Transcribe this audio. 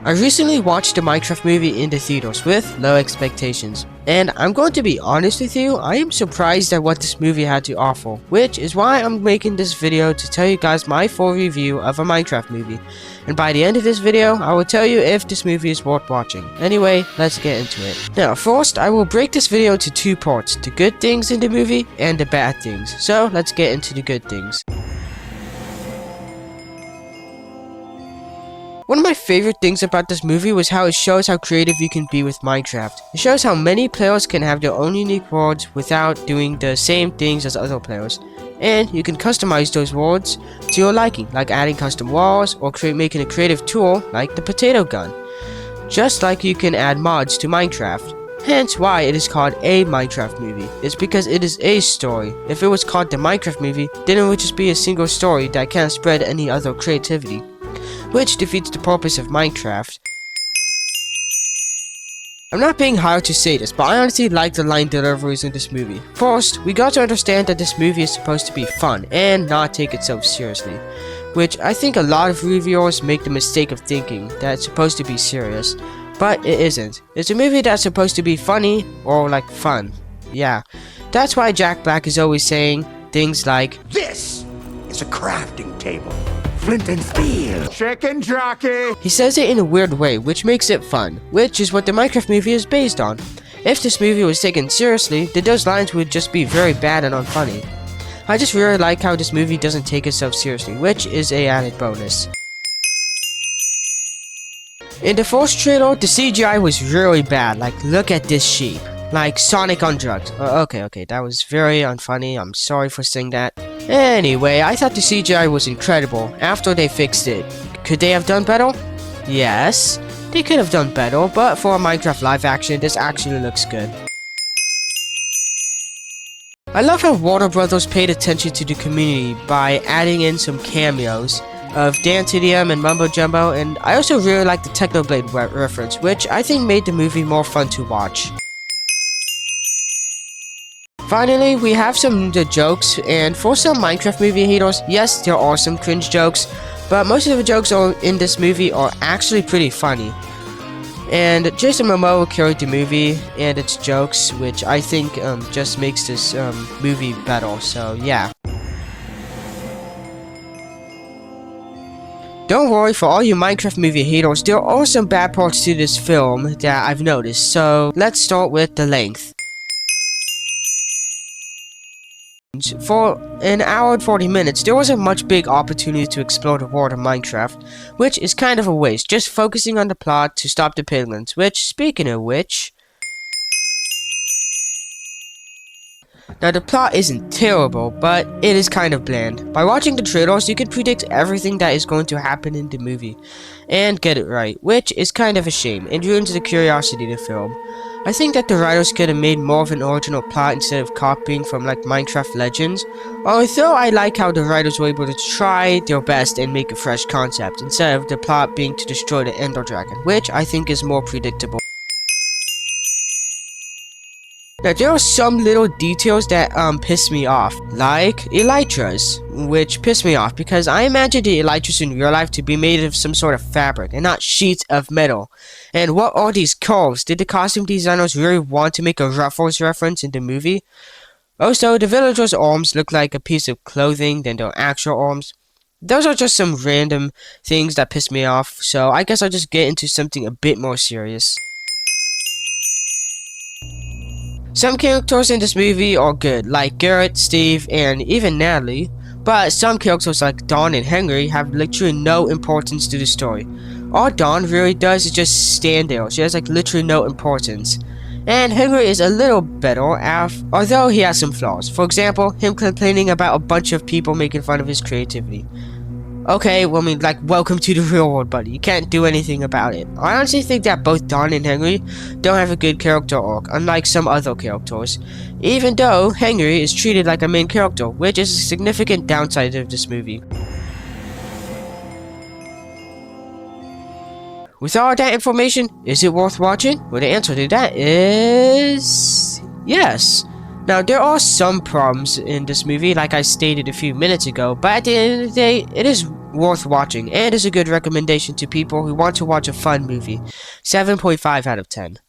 I recently watched the Minecraft movie in the theaters with low expectations, and I'm going to be honest with you, I am surprised at what this movie had to offer, which is why I'm making this video to tell you guys my full review of a Minecraft movie, and by the end of this video, I will tell you if this movie is worth watching. Anyway, let's get into it. Now, first, I will break this video into two parts, the good things in the movie and the bad things, so let's get into the good things. One of my favorite things about this movie was how it shows how creative you can be with Minecraft. It shows how many players can have their own unique worlds without doing the same things as other players. And you can customize those worlds to your liking, like adding custom walls or making a creative tool like the potato gun. Just like you can add mods to Minecraft. Hence why it is called a Minecraft movie. It's because it is a story. If it was called the Minecraft movie, then it would just be a single story that can't spread any other creativity, which defeats the purpose of Minecraft. I'm not being hired to say this, but I honestly like the line deliveries in this movie. First, we got to understand that this movie is supposed to be fun and not take itself seriously, which I think a lot of reviewers make the mistake of thinking that it's supposed to be serious, but it isn't. It's a movie that's supposed to be funny or like fun. Yeah, that's why Jack Black is always saying things like, "This is a crafting table. Flint and steel. Chicken jockey." He says it in a weird way, which makes it fun, which is what the Minecraft movie is based on. If this movie was taken seriously, then those lines would just be very bad and unfunny. I just really like how this movie doesn't take itself seriously, which is a added bonus. In the first trailer, the CGI was really bad, like look at this sheep. Like Sonic on drugs. Okay, that was very unfunny, I'm sorry for saying that. Anyway, I thought the CGI was incredible after they fixed it. Could they have done better? Yes, they could have done better, but for a Minecraft live action, this actually looks good. I love how Warner Brothers paid attention to the community by adding in some cameos of Dan TDM and Mumbo Jumbo, and I also really like the Technoblade reference, which I think made the movie more fun to watch. Finally, we have some of the jokes, and for some Minecraft movie haters, yes, there are some cringe jokes, but most of the jokes in this movie are actually pretty funny. And Jason Momoa carried the movie and its jokes, which I think just makes this movie better, so yeah. Don't worry, for all you Minecraft movie haters, there are some bad parts to this film that I've noticed, so let's start with the length. For an hour and 40 minutes, there wasn't much big opportunity to explore the world of Minecraft, which is kind of a waste, just focusing on the plot to stop the piglins, which, speaking of which... Now the plot isn't terrible, but it is kind of bland. By watching the trailers, you can predict everything that is going to happen in the movie, and get it right, which is kind of a shame, and ruins the curiosity of the film. I think that the writers could have made more of an original plot instead of copying from like Minecraft Legends, although I like how the writers were able to try their best and make a fresh concept, instead of the plot being to destroy the Ender Dragon, which I think is more predictable. Now there are some little details that piss me off, like elytras, which piss me off because I imagine the elytras in real life to be made of some sort of fabric and not sheets of metal. And what are these curves? Did the costume designers really want to make a Ruffles reference in the movie? Also, the villagers' arms look like a piece of clothing than their actual arms. Those are just some random things that piss me off, so I guess I'll just get into something a bit more serious. Some characters in this movie are good, like Garrett, Steve, and even Natalie, but some characters like Dawn and Henry have literally no importance to the story. All Dawn really does is just stand there, she has like literally no importance. And Henry is a little better, although he has some flaws. For example, him complaining about a bunch of people making fun of his creativity. Okay, well, I mean, like, welcome to the real world, buddy. You can't do anything about it. I honestly think that both Dawn and Henry don't have a good character arc, unlike some other characters. Even though Henry is treated like a main character, which is a significant downside of this movie. With all that information, is it worth watching? Well, the answer to that is... yes. Now, there are some problems in this movie, like I stated a few minutes ago, but at the end of the day, it is worth watching and is a good recommendation to people who want to watch a fun movie. 7.5 out of 10.